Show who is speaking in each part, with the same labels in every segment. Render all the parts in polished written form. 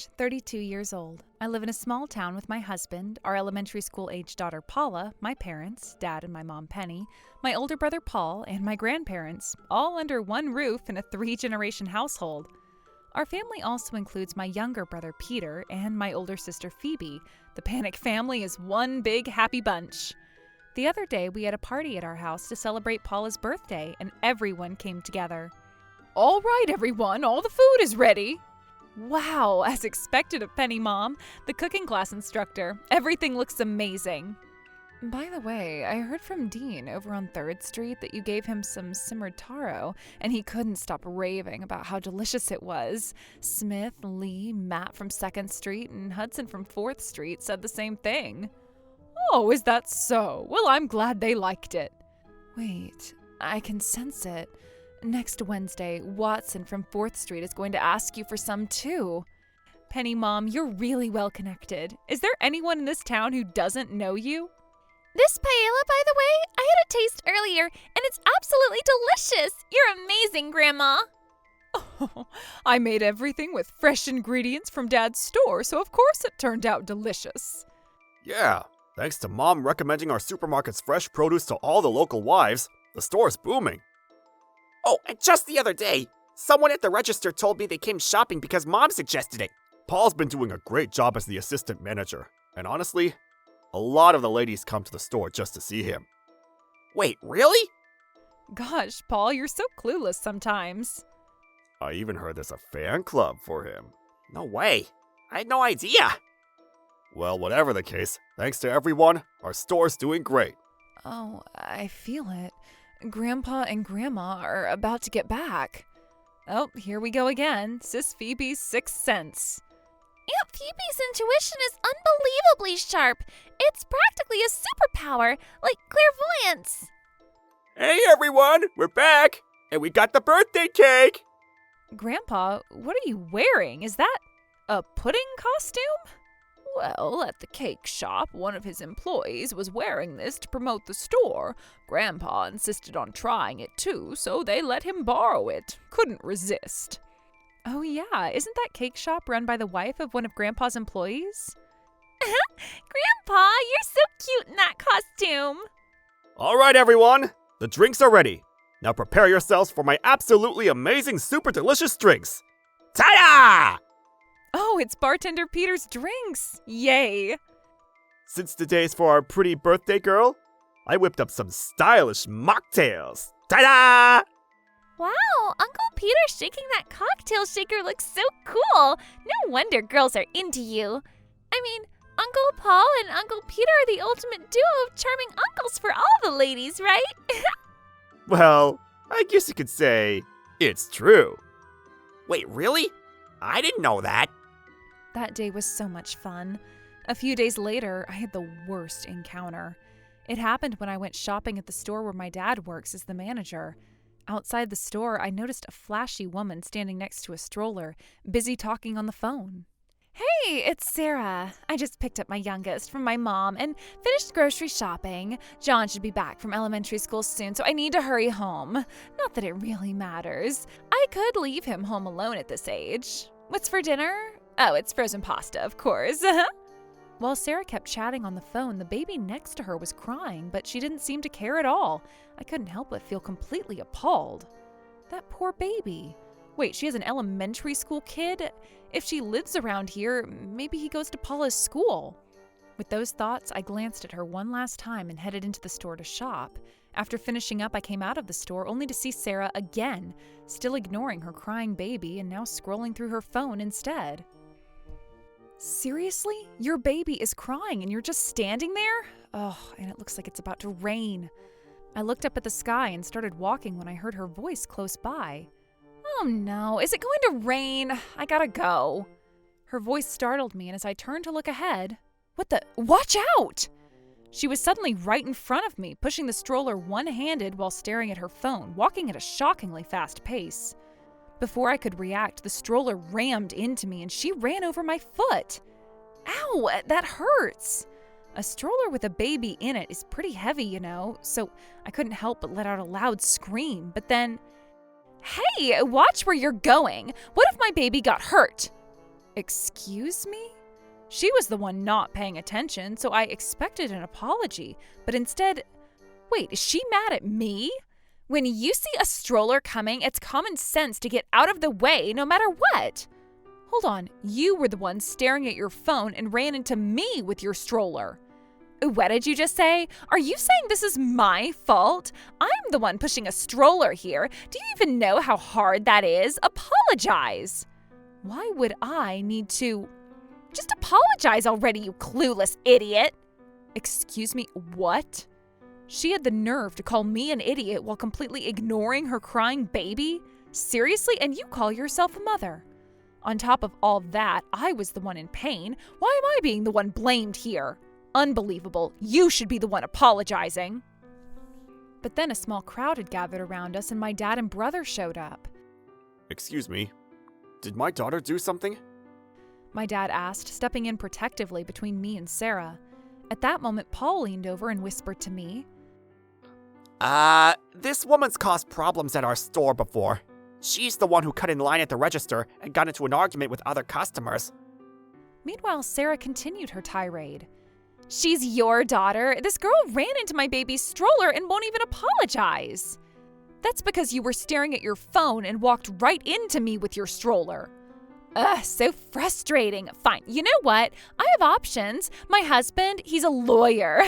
Speaker 1: age, 32 years old. I live in a small town with my husband, our elementary school-age daughter Paula, my parents, Dad and my mom Penny, my older brother Paul, and my grandparents, all under one roof in a 3-generation household. Our family also includes my younger brother Peter and my older sister Phoebe. The Panic family is one big happy bunch. The other day, we had a party at our house to celebrate Paula's birthday, and everyone came together. "All right, everyone, all the food is ready." Wow, as expected of Penny Mom, the cooking class instructor. Everything looks amazing. By the way, I heard from Dean over on 3rd Street that you gave him some simmered taro, and he couldn't stop raving about how delicious it was. Smith, Lee, Matt from 2nd Street, and Hudson from 4th Street said the same thing. Oh, is that so? Well, I'm glad they liked it. Wait, I can sense it. Next Wednesday, Watson from 4th Street is going to ask you for some too. Penny Mom, you're really well connected. Is there anyone in this town who doesn't know you?
Speaker 2: This paella, by the way, I had a taste earlier, and it's absolutely delicious. You're amazing, Grandma.
Speaker 1: Oh, I made everything with fresh ingredients from Dad's store, so of course it turned out delicious.
Speaker 3: Yeah, thanks to Mom recommending our supermarket's fresh produce to all the local wives, the store's booming.
Speaker 4: Oh, and just the other day, someone at the register told me they came shopping because Mom suggested it.
Speaker 3: Paul's been doing a great job as the assistant manager, and honestly, a lot of the ladies come to the store just to see him.
Speaker 4: Wait, really?
Speaker 1: Gosh, Paul, you're so clueless sometimes.
Speaker 3: I even heard there's a fan club for him.
Speaker 4: No way. I had no idea.
Speaker 3: Well, whatever the case, thanks to everyone, our store's doing great.
Speaker 1: Oh, I feel it. Grandpa and Grandma are about to get back. Oh, here we go again. Sis Phoebe's 6th sense.
Speaker 2: Aunt Phoebe's intuition is unbelievably sharp. It's practically a superpower, like clairvoyance.
Speaker 4: Hey everyone, we're back, and we got the birthday cake.
Speaker 1: Grandpa, what are you wearing? Is that a pudding costume? Well, at the cake shop, one of his employees was wearing this to promote the store. Grandpa insisted on trying it too, so they let him borrow it. Couldn't resist. Oh yeah, isn't that cake shop run by the wife of one of Grandpa's employees?
Speaker 2: Grandpa, you're so cute in that costume.
Speaker 3: All right, everyone, the drinks are ready. Now prepare yourselves for my absolutely amazing, super delicious drinks. Ta-da!
Speaker 1: Oh, it's Bartender Peter's drinks. Yay!
Speaker 3: Since today's for our pretty birthday girl, I whipped up some stylish mocktails. Ta-da!
Speaker 2: Wow, Uncle Peter shaking that cocktail shaker looks so cool. No wonder girls are into you. I mean, Uncle Paul and Uncle Peter are the ultimate duo of charming uncles for all the ladies, right?
Speaker 3: Well, I guess you could say it's true.
Speaker 4: Wait, really? I didn't know that.
Speaker 1: That day was so much fun. A few days later, I had the worst encounter. It happened when I went shopping at the store where my dad works as the manager. Outside the store, I noticed a flashy woman standing next to a stroller, busy talking on the phone. Hey, it's Sarah. I just picked up my youngest from my mom and finished grocery shopping. John should be back from elementary school soon, so I need to hurry home. Not that it really matters. I could leave him home alone at this age. What's for dinner? Oh, it's frozen pasta, of course. While Sarah kept chatting on the phone, the baby next to her was crying, but she didn't seem to care at all. I couldn't help but feel completely appalled. That poor baby. Wait, she has an elementary school kid? If she lives around here, maybe he goes to Paula's school. With those thoughts, I glanced at her one last time and headed into the store to shop. After finishing up, I came out of the store only to see Sarah again, still ignoring her crying baby and now scrolling through her phone instead. Seriously? Your baby is crying and you're just standing there? Oh, and it looks like it's about to rain. I looked up at the sky and started walking when I heard her voice close by. Oh no, is it going to rain? I gotta go. Her voice startled me, and as I turned to look ahead, watch out! She was suddenly right in front of me, pushing the stroller one-handed while staring at her phone, walking at a shockingly fast pace. Before I could react, the stroller rammed into me and she ran over my foot. Ow, that hurts. A stroller with a baby in it is pretty heavy, you know, so I couldn't help but let out a loud scream. But then, hey, watch where you're going. What if my baby got hurt? Excuse me? She was the one not paying attention, so I expected an apology, but instead, wait, is she mad at me?
Speaker 2: When you see a stroller coming, it's common sense to get out of the way no matter what.
Speaker 1: Hold on, you were the one staring at your phone and ran into me with your stroller.
Speaker 2: What did you just say? Are you saying this is my fault? I'm the one pushing a stroller here. Do you even know how hard that is? Apologize.
Speaker 1: Why would I need to?
Speaker 2: Just apologize already, you clueless idiot.
Speaker 1: Excuse me, what? She had the nerve to call me an idiot while completely ignoring her crying baby? Seriously? And you call yourself a mother? On top of all that, I was the one in pain. Why am I being the one blamed here? Unbelievable. You should be the one apologizing. But then a small crowd had gathered around us and my dad and brother showed up.
Speaker 3: Excuse me, did my daughter do something?
Speaker 1: My dad asked, stepping in protectively between me and Sarah. At that moment, Paul leaned over and whispered to me,
Speaker 4: This woman's caused problems at our store before. She's the one who cut in line at the register and got into an argument with other customers.
Speaker 1: Meanwhile, Sarah continued her tirade.
Speaker 2: She's your daughter. This girl ran into my baby's stroller and won't even apologize.
Speaker 1: That's because you were staring at your phone and walked right into me with your stroller.
Speaker 2: Ugh, so frustrating. Fine, you know what? I have options. My husband, he's a lawyer.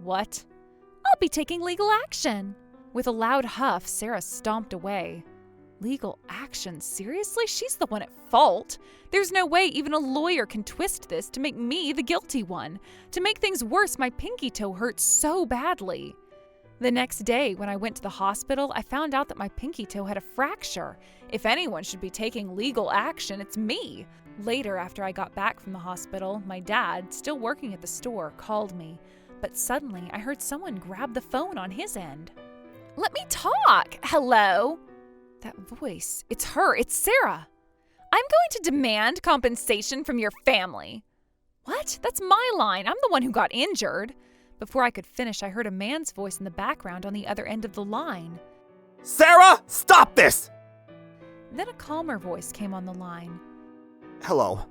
Speaker 1: What?
Speaker 2: I'll be taking legal action.
Speaker 1: With a loud huff, Sarah stomped away. Legal action? Seriously? She's the one at fault. There's no way even a lawyer can twist this to make me the guilty one. To make things worse, my pinky toe hurts so badly. The next day, when I went to the hospital, I found out that my pinky toe had a fracture. If anyone should be taking legal action, it's me. Later, after I got back from the hospital, my dad, still working at the store, called me. But suddenly, I heard someone grab the phone on his end.
Speaker 2: Let me talk. Hello?
Speaker 1: That voice, it's her, it's Sarah.
Speaker 2: I'm going to demand compensation from your family.
Speaker 1: What? That's my line. I'm the one who got injured. Before I could finish, I heard a man's voice in the background on the other end of the line.
Speaker 4: Sarah, stop this!
Speaker 1: Then a calmer voice came on the line.
Speaker 4: Hello,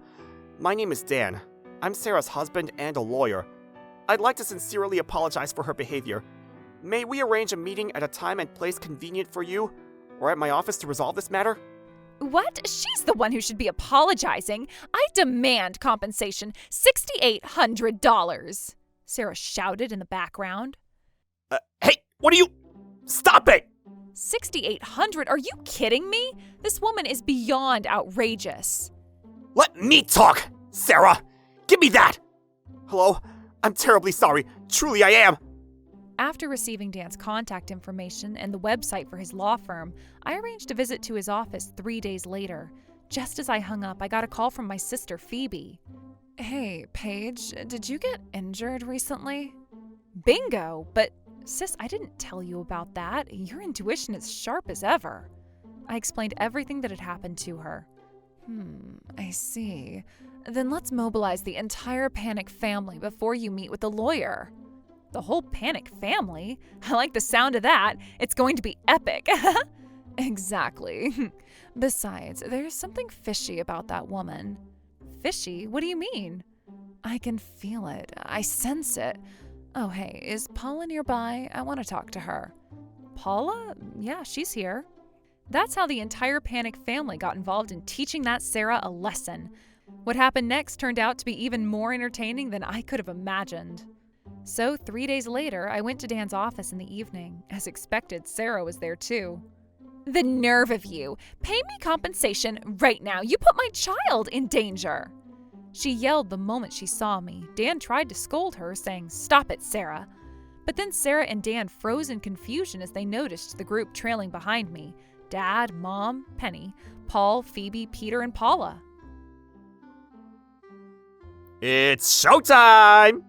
Speaker 4: my name is Dan. I'm Sarah's husband and a lawyer. I'd like to sincerely apologize for her behavior. May we arrange a meeting at a time and place convenient for you, or at my office to resolve this matter?
Speaker 2: What? She's the one who should be apologizing. I demand compensation, $6,800.
Speaker 1: Sarah shouted in the background.
Speaker 4: Hey, what are you? Stop it!
Speaker 1: $6,800? Are you kidding me? This woman is beyond outrageous.
Speaker 4: Let me talk, Sarah! Give me that! Hello? I'm terribly sorry. Truly, I am.
Speaker 1: After receiving Dan's contact information and the website for his law firm, I arranged a visit to his office 3 days later. Just as I hung up, I got a call from my sister, Phoebe. Hey, Paige, did you get injured recently? Bingo! But, sis, I didn't tell you about that. Your intuition is sharp as ever. I explained everything that had happened to her. I see. Then let's mobilize the entire Panic family before you meet with the lawyer. The whole Panic family? I like the sound of that. It's going to be epic. Exactly. Besides, there's something fishy about that woman. Fishy? What do you mean? I can feel it. I sense it. Oh, hey, is Paula nearby? I want to talk to her. Paula? Yeah, she's here. That's how the entire Panic family got involved in teaching that Sarah a lesson. What happened next turned out to be even more entertaining than I could have imagined. So 3 days later, I went to Dan's office in the evening. As expected, Sarah was there too.
Speaker 2: The nerve of you! Pay me compensation right now. You put my child in danger.
Speaker 1: She yelled the moment she saw me. Dan tried to scold her, saying, "Stop it, Sarah." But then Sarah and Dan froze in confusion as they noticed the group trailing behind me. Dad, Mom, Penny, Paul, Phoebe, Peter, and Paula.
Speaker 4: It's showtime!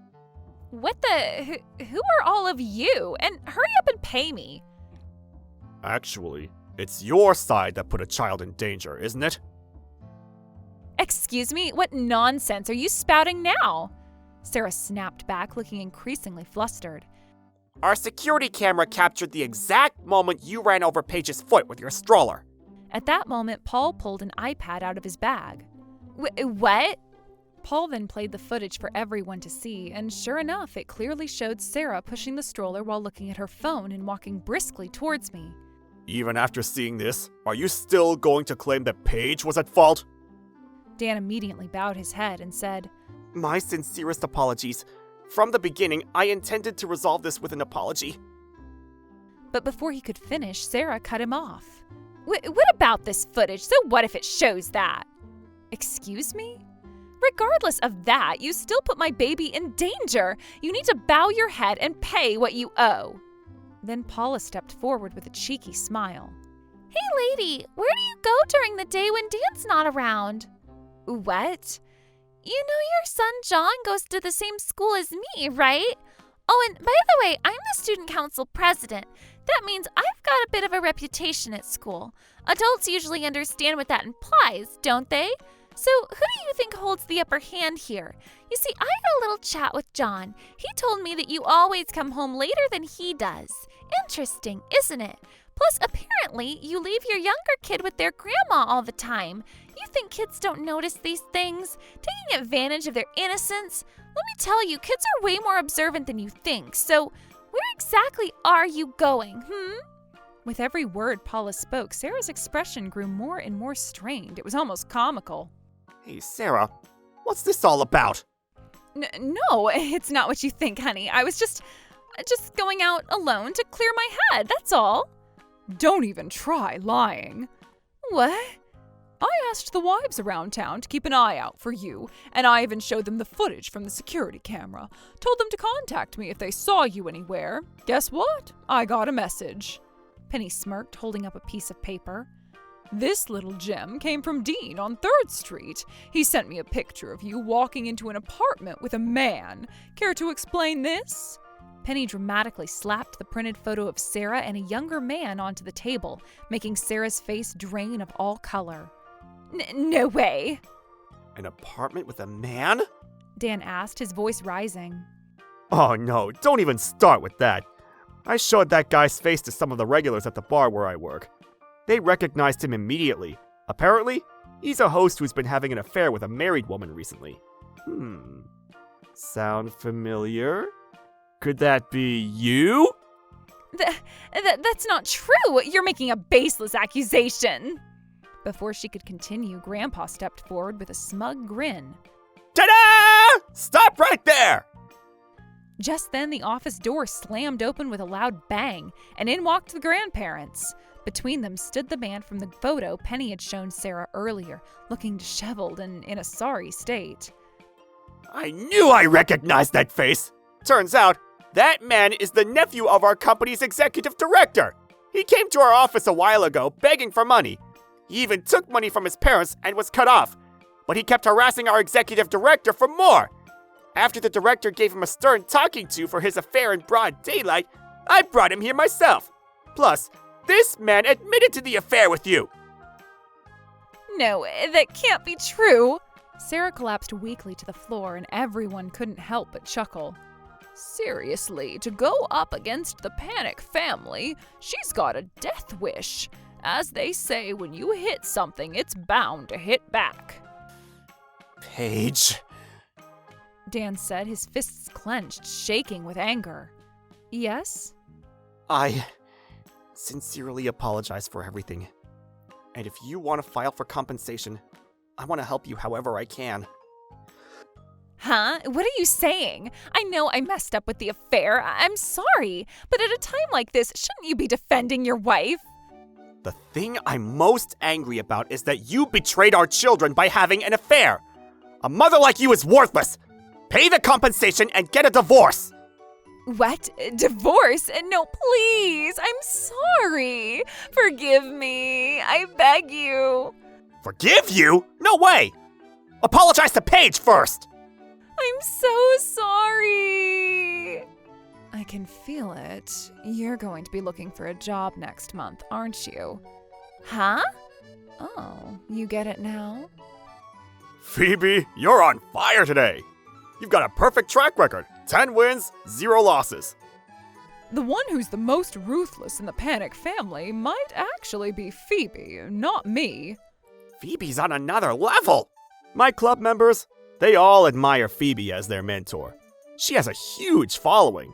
Speaker 2: What the? Who are all of you? And hurry up and pay me.
Speaker 3: Actually, it's your side that put a child in danger, isn't it?
Speaker 2: Excuse me? What nonsense are you spouting now?
Speaker 1: Sarah snapped back, looking increasingly flustered.
Speaker 4: Our security camera captured the exact moment you ran over Paige's foot with your stroller.
Speaker 1: At that moment, Paul pulled an iPad out of his bag.
Speaker 2: What?
Speaker 1: Paul then played the footage for everyone to see, and sure enough, it clearly showed Sarah pushing the stroller while looking at her phone and walking briskly towards me.
Speaker 3: Even after seeing this, are you still going to claim that Paige was at fault?
Speaker 1: Dan immediately bowed his head and said,
Speaker 4: My sincerest apologies. From the beginning, I intended to resolve this with an apology.
Speaker 1: but before he could finish, Sarah cut him off.
Speaker 2: What about this footage? So what if it shows that?
Speaker 1: Excuse me?
Speaker 2: Regardless of that, you still put my baby in danger. You need to bow your head and pay what you owe.
Speaker 1: Then Paula stepped forward with a cheeky smile.
Speaker 2: Hey lady, where do you go during the day when Dan's not around? What? You know your son John goes to the same school as me, right? Oh, and by the way, I'm the student council president. That means I've got a bit of a reputation at school. Adults usually understand what that implies, don't they? So who do you think holds the upper hand here? You see, I had a little chat with John. He told me that you always come home later than he does. Interesting, isn't it? Plus, apparently, you leave your younger kid with their grandma all the time. You think kids don't notice these things? Taking advantage of their innocence? Let me tell you, kids are way more observant than you think. So, where exactly are you going,
Speaker 1: With every word Paula spoke, Sarah's expression grew more and more strained. It was almost comical.
Speaker 4: Hey, Sarah, what's this all about?
Speaker 1: No, it's not what you think, honey. I was just going out alone to clear my head, that's all. Don't even try lying.
Speaker 2: What?
Speaker 1: I asked the wives around town to keep an eye out for you, and I even showed them the footage from the security camera. Told them to contact me if they saw you anywhere. Guess what? I got a message. Penny smirked, holding up a piece of paper. This little gem came from Dean on 3rd Street. He sent me a picture of you walking into an apartment with a man. Care to explain this? Penny dramatically slapped the printed photo of Sarah and a younger man onto the table, making Sarah's face drain of all color.
Speaker 2: No way.
Speaker 4: An apartment with a man?
Speaker 1: Dan asked, his voice rising.
Speaker 3: Oh no, don't even start with that. I showed that guy's face to some of the regulars at the bar where I work. They recognized him immediately. Apparently, he's a host who's been having an affair with a married woman recently. Sound familiar? Could that be you?
Speaker 2: That's not true. You're making a baseless accusation.
Speaker 1: Before she could continue, Grandpa stepped forward with a smug grin.
Speaker 3: Ta-da! Stop right there!
Speaker 1: Just then, the office door slammed open with a loud bang, and in walked the grandparents. Between them stood the man from the photo Penny had shown Sarah earlier, looking disheveled and in a sorry state.
Speaker 3: I knew I recognized that face!
Speaker 4: Turns out, that man is the nephew of our company's executive director. He came to our office a while ago begging for money. He even took money from his parents and was cut off. But he kept harassing our executive director for more. After the director gave him a stern talking to for his affair in broad daylight, I brought him here myself. Plus, this man admitted to the affair with you.
Speaker 2: No, that can't be true.
Speaker 1: Sarah collapsed weakly to the floor, and everyone couldn't help but chuckle. Seriously, to go up against the Panic family, she's got a death wish. As they say, when you hit something, it's bound to hit back.
Speaker 4: Paige.
Speaker 1: Dan said, his fists clenched, shaking with anger. Yes?
Speaker 4: I sincerely apologize for everything. And if you want to file for compensation, I want to help you however I can.
Speaker 2: Huh? What are you saying? I know I messed up with the affair. I'm sorry. But at a time like this, shouldn't you be defending your wife?
Speaker 4: The thing I'm most angry about is that you betrayed our children by having an affair. A mother like you is worthless. Pay the compensation and get a divorce.
Speaker 2: What? Divorce? No, please. I'm sorry. Forgive me. I beg you.
Speaker 4: Forgive you? No way. Apologize to Paige first.
Speaker 2: I'm so sorry.
Speaker 1: I can feel it. You're going to be looking for a job next month, aren't you?
Speaker 2: Huh?
Speaker 1: Oh, you get it now?
Speaker 3: Phoebe, you're on fire today. You've got a perfect track record. 10 wins, 0 losses.
Speaker 1: The one who's the most ruthless in the Panic family might actually be Phoebe, not me.
Speaker 4: Phoebe's on another level.
Speaker 3: My club members, they all admire Phoebe as their mentor. She has a huge following.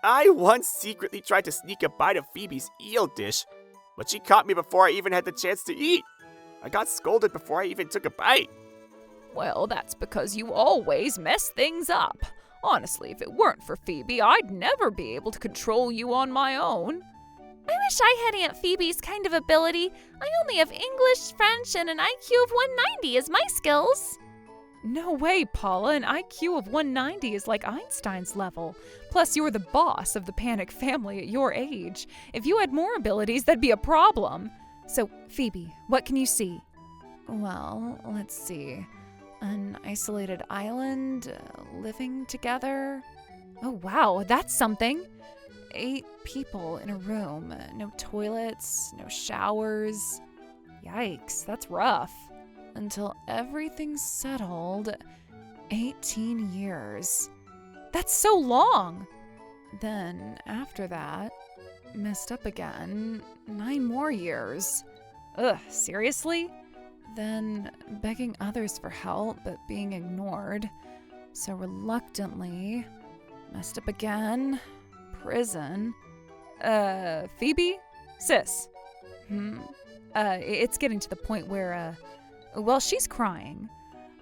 Speaker 4: I once secretly tried to sneak a bite of Phoebe's eel dish, but she caught me before I even had the chance to eat. I got scolded before I even took a bite.
Speaker 1: Well, that's because you always mess things up. Honestly, if it weren't for Phoebe, I'd never be able to control you on my own.
Speaker 2: I wish I had Aunt Phoebe's kind of ability. I only have English, French, and an IQ of 190 as my skills.
Speaker 1: No way, Paula. An IQ of 190 is like Einstein's level. Plus, you're the boss of the Panic family at your age. If you had more abilities, that'd be a problem. So, Phoebe, what can you see? Well, let's see. An isolated island, living together. Oh, wow, that's something. 8 people in a room, no toilets, no showers. Yikes, that's rough. Until everything's settled, 18 years. That's so long! Then, after that, messed up again, 9 more years. Ugh, seriously? Then begging others for help, but being ignored. So reluctantly, messed up again, prison. Phoebe? Sis? It's getting to the point where, well, she's crying.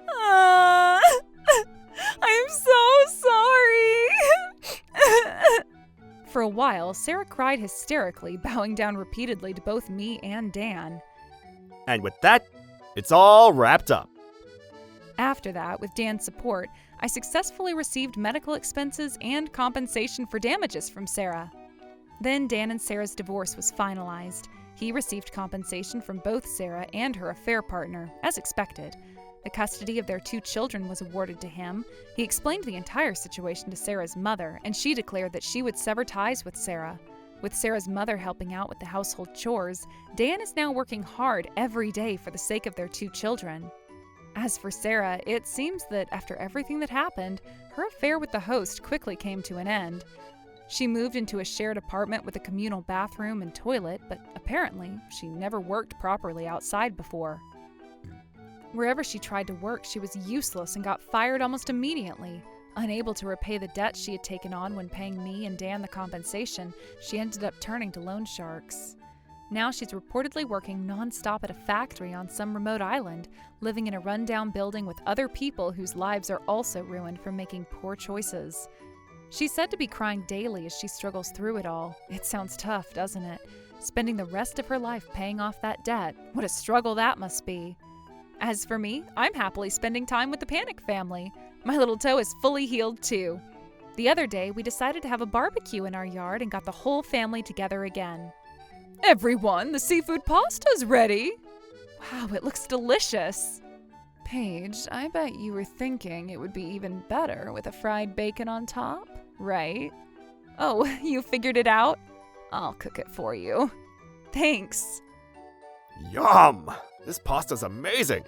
Speaker 1: I'm so sorry. For a while, Sarah cried hysterically, bowing down repeatedly to both me and Dan.
Speaker 3: And with that, it's all wrapped up.
Speaker 1: After that, with Dan's support, I successfully received medical expenses and compensation for damages from Sarah. Then Dan and Sarah's divorce was finalized. He received compensation from both Sarah and her affair partner, as expected. The custody of their 2 children was awarded to him. He explained the entire situation to Sarah's mother, and she declared that she would sever ties with Sarah. With Sarah's mother helping out with the household chores, Dan is now working hard every day for the sake of their 2 children. As for Sarah, it seems that after everything that happened, her affair with the host quickly came to an end. She moved into a shared apartment with a communal bathroom and toilet, but apparently she never worked properly outside before. Wherever she tried to work, she was useless and got fired almost immediately. Unable to repay the debt she had taken on when paying me and Dan the compensation, she ended up turning to loan sharks. Now she's reportedly working nonstop at a factory on some remote island, living in a rundown building with other people whose lives are also ruined from making poor choices. She's said to be crying daily as she struggles through it all. It sounds tough, doesn't it? Spending the rest of her life paying off that debt. What a struggle that must be. As for me, I'm happily spending time with the Panic family. My little toe is fully healed too. The other day, we decided to have a barbecue in our yard and got the whole family together again. Everyone, the seafood pasta's ready! Wow, it looks delicious! Paige, I bet you were thinking it would be even better with a fried bacon on top, right? Oh, you figured it out? I'll cook it for you. Thanks.
Speaker 3: Yum! This pasta's amazing.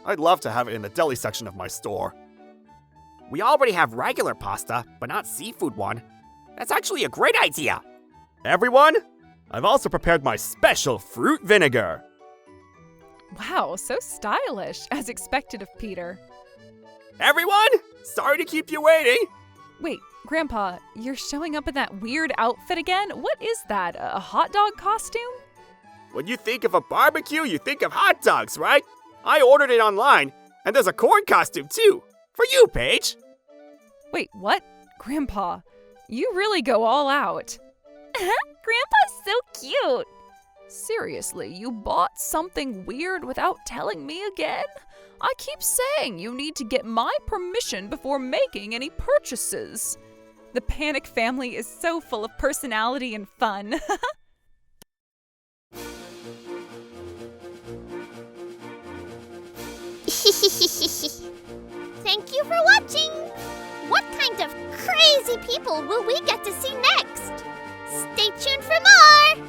Speaker 3: I'd love to have it in the deli section of my store.
Speaker 4: We already have regular pasta, but not seafood one. That's actually a great idea.
Speaker 3: Everyone, I've also prepared my special fruit vinegar.
Speaker 1: Wow, so stylish, as expected of Peter.
Speaker 4: Everyone, sorry to keep you waiting.
Speaker 1: Wait, Grandpa, you're showing up in that weird outfit again? What is that, a hot dog costume?
Speaker 4: When you think of a barbecue, you think of hot dogs, right? I ordered it online, and there's a corn costume too. For you, Paige.
Speaker 1: Wait, what? Grandpa, you really go all out.
Speaker 2: Grandpa's so cute.
Speaker 1: Seriously, you bought something weird without telling me again? I keep saying you need to get my permission before making any purchases. The Panic family is so full of personality and fun.
Speaker 5: Thank you for watching! What kind of crazy people will we get to see next? Stay tuned for more!